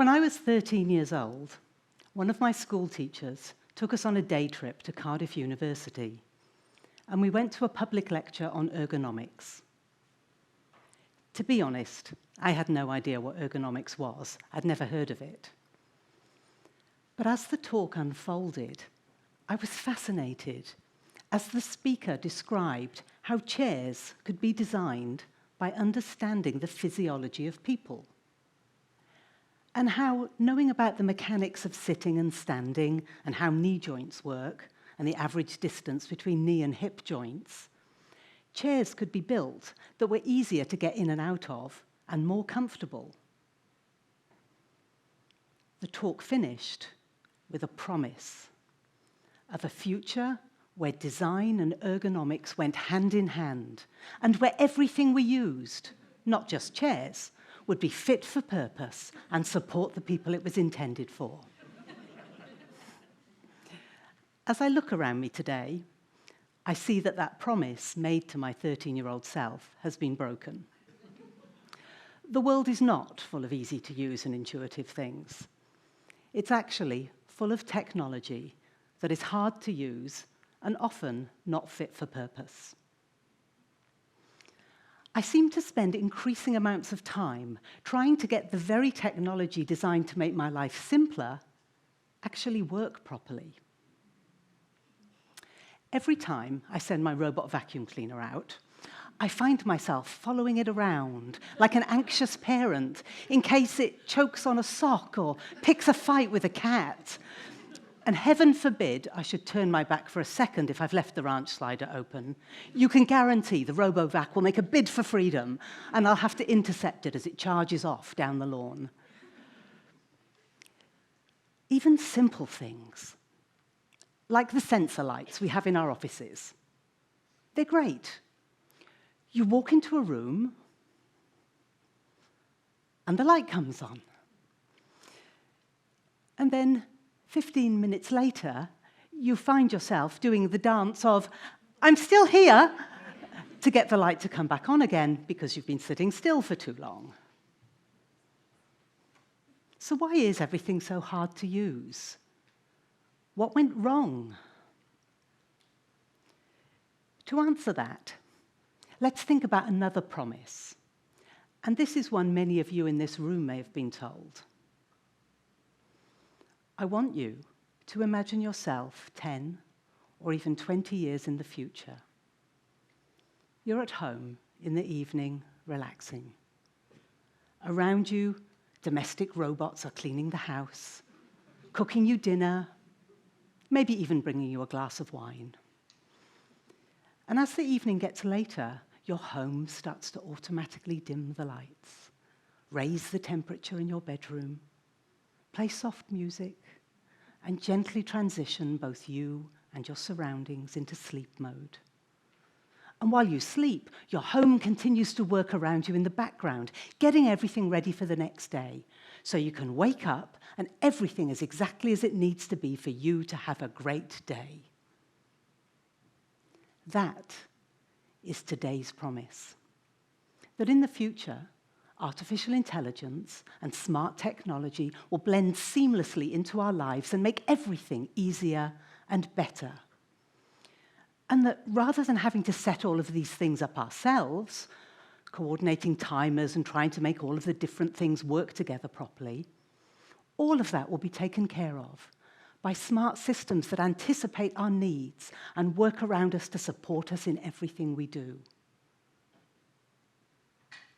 When I was 13 years old, one of my school teachers took us on a day trip to Cardiff University, and we went to a public lecture on ergonomics. To be honest, I had no idea what ergonomics was. I'd never heard of it. But as the talk unfolded, I was fascinated as the speaker described how chairs could be designed by understanding the physiology of people, and how knowing about the mechanics of sitting and standing and how knee joints work and the average distance between knee and hip joints, chairs could be built that were easier to get in and out of and more comfortable. The talk finished with a promise of a future where design and ergonomics went hand in hand, and where everything we used, not just chairs, would be fit for purpose and support the people it was intended for. As I look around me today, I see that that promise made to my 13-year-old self has been broken. The world is not full of easy-to-use and intuitive things. It's actually full of technology that is hard to use and often not fit for purpose. I seem to spend increasing amounts of time trying to get the very technology designed to make my life simpler actually work properly. Every time I send my robot vacuum cleaner out, I find myself following it around like an anxious parent in case it chokes on a sock or picks a fight with a cat. And heaven forbid I should turn my back for a second if I've left the ranch slider open. You can guarantee the RoboVac will make a bid for freedom, and I'll have to intercept it as it charges off down the lawn. Even simple things, like the sensor lights we have in our offices, they're great. You walk into a room, and the light comes on. And then 15 minutes later, you find yourself doing the dance of, I'm still here, to get the light to come back on again because you've been sitting still for too long. So why is everything so hard to use? What went wrong? To answer that, let's think about another promise. And this is one many of you in this room may have been told. I want you to imagine yourself 10 or even 20 years in the future. You're at home in the evening, relaxing. Around you, domestic robots are cleaning the house, cooking you dinner, maybe even bringing you a glass of wine. And as the evening gets later, your home starts to automatically dim the lights, raise the temperature in your bedroom, play soft music, and gently transition both you and your surroundings into sleep mode. And while you sleep, your home continues to work around you in the background, getting everything ready for the next day, so you can wake up and everything is exactly as it needs to be for you to have a great day. That is today's promise, that in the future, artificial intelligence and smart technology will blend seamlessly into our lives and make everything easier and better. And that rather than having to set all of these things up ourselves, coordinating timers and trying to make all of the different things work together properly, all of that will be taken care of by smart systems that anticipate our needs and work around us to support us in everything we do.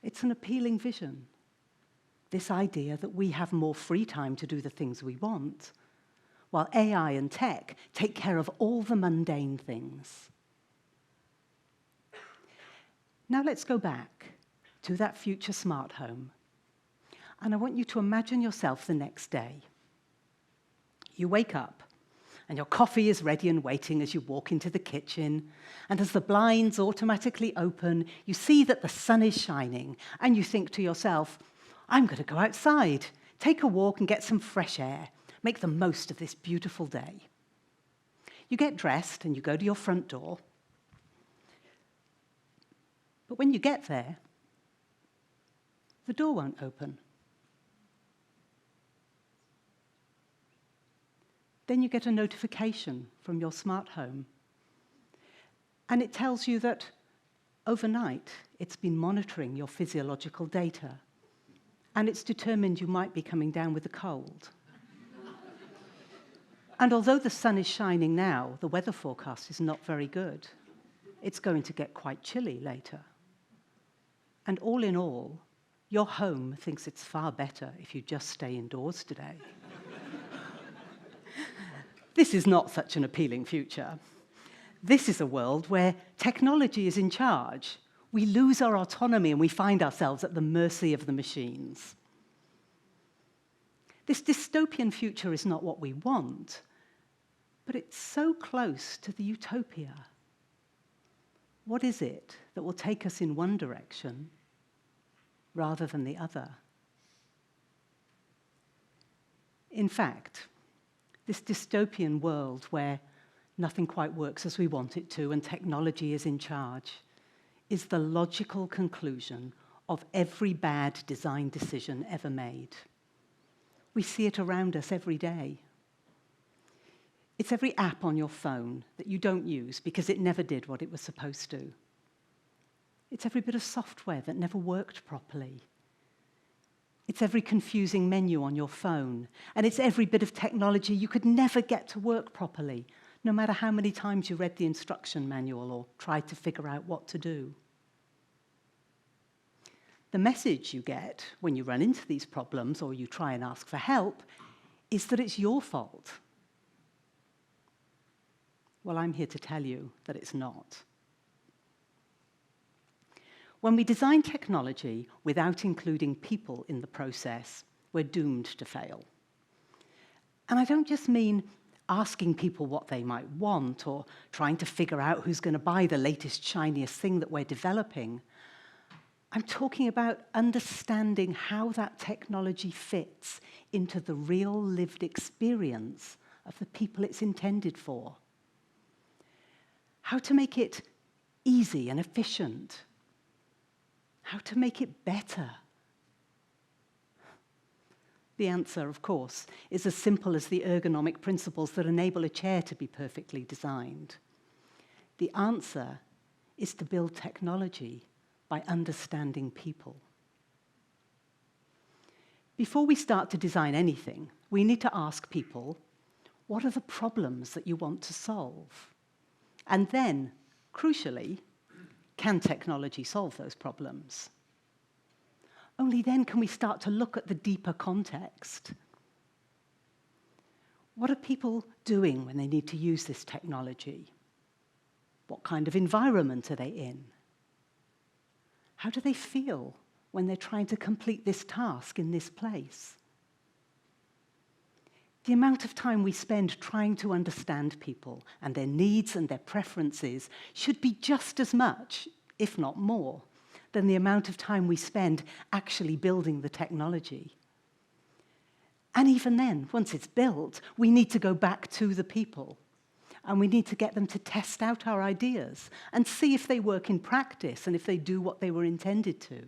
It's an appealing vision, this idea that we have more free time to do the things we want, while AI and tech take care of all the mundane things. Now let's go back to that future smart home, and I want you to imagine yourself the next day. You wake up, and your coffee is ready and waiting as you walk into the kitchen, and as the blinds automatically open, you see that the sun is shining, and you think to yourself, I'm going to go outside, take a walk and get some fresh air, make the most of this beautiful day. You get dressed and you go to your front door, but when you get there, the door won't open. Then you get a notification from your smart home. And it tells you that overnight it's been monitoring your physiological data. And it's determined you might be coming down with a cold. And although the sun is shining now, the weather forecast is not very good. It's going to get quite chilly later. And all in all, your home thinks it's far better if you just stay indoors today. This is not such an appealing future. This is a world where technology is in charge. We lose our autonomy and we find ourselves at the mercy of the machines. This dystopian future is not what we want, but it's so close to the utopia. What is it that will take us in one direction rather than the other? In fact, this dystopian world where nothing quite works as we want it to and technology is in charge is the logical conclusion of every bad design decision ever made. We see it around us every day. It's every app on your phone that you don't use because it never did what it was supposed to. It's every bit of software that never worked properly. It's every confusing menu on your phone. And it's every bit of technology you could never get to work properly, no matter how many times you read the instruction manual or tried to figure out what to do. The message you get when you run into these problems or you try and ask for help is that it's your fault. Well, I'm here to tell you that it's not. When we design technology without including people in the process, we're doomed to fail. And I don't just mean asking people what they might want or trying to figure out who's going to buy the latest, shiniest thing that we're developing. I'm talking about understanding how that technology fits into the real lived experience of the people it's intended for. How to make it easy and efficient. How to make it better. The answer, of course, is as simple as the ergonomic principles that enable a chair to be perfectly designed. The answer is to build technology by understanding people. Before we start to design anything, we need to ask people, what are the problems that you want to solve? And then, crucially, can technology solve those problems? Only then can we start to look at the deeper context. What are people doing when they need to use this technology? What kind of environment are they in? How do they feel when they're trying to complete this task in this place? The amount of time we spend trying to understand people and their needs and their preferences should be just as much, if not more, than the amount of time we spend actually building the technology. And even then, once it's built, we need to go back to the people. And we need to get them to test out our ideas and see if they work in practice and if they do what they were intended to.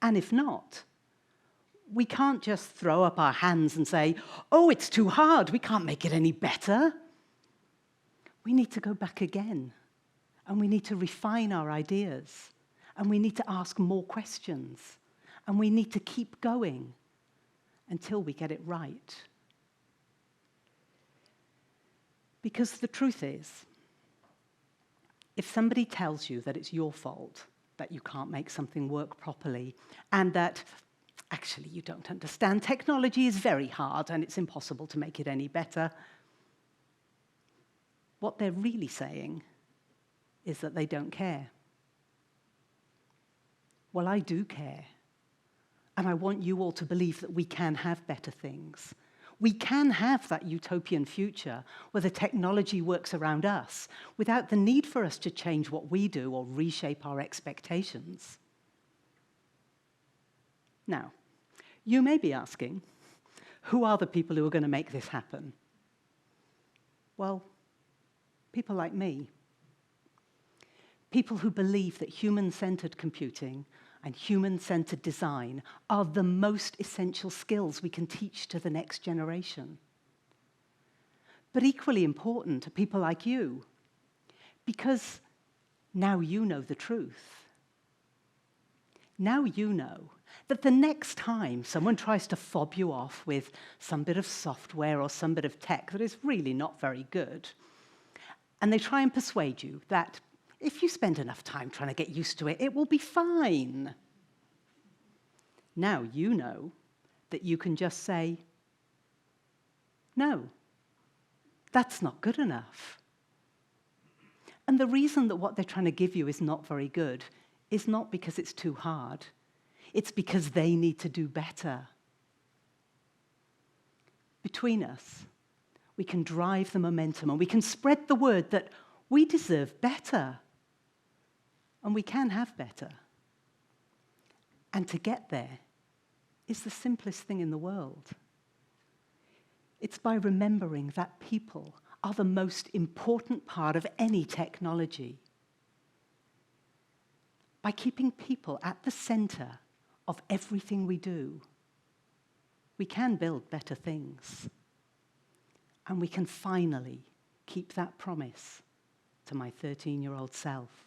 And if not, we can't just throw up our hands and say, oh, it's too hard, we can't make it any better. We need to go back again, and we need to refine our ideas, and we need to ask more questions, and we need to keep going until we get it right. Because the truth is, if somebody tells you that it's your fault, that you can't make something work properly, and that actually you don't understand, technology is very hard and it's impossible to make it any better, what they're really saying is that they don't care. Well, I do care. And I want you all to believe that we can have better things. We can have that utopian future where the technology works around us without the need for us to change what we do or reshape our expectations. Now, you may be asking, who are the people who are going to make this happen? Well, people like me. People who believe that human-centered computing and human-centered design are the most essential skills we can teach to the next generation. But equally important are people like you, because now you know the truth. Now you know that the next time someone tries to fob you off with some bit of software or some bit of tech that is really not very good, and they try and persuade you that if you spend enough time trying to get used to it, it will be fine. Now you know that you can just say, no, that's not good enough. And the reason that what they're trying to give you is not very good is not because it's too hard. It's because they need to do better. Between us, we can drive the momentum and we can spread the word that we deserve better. And we can have better. And to get there is the simplest thing in the world. It's by remembering that people are the most important part of any technology. By keeping people at the center of everything we do, we can build better things. And we can finally keep that promise to my 13-year-old self.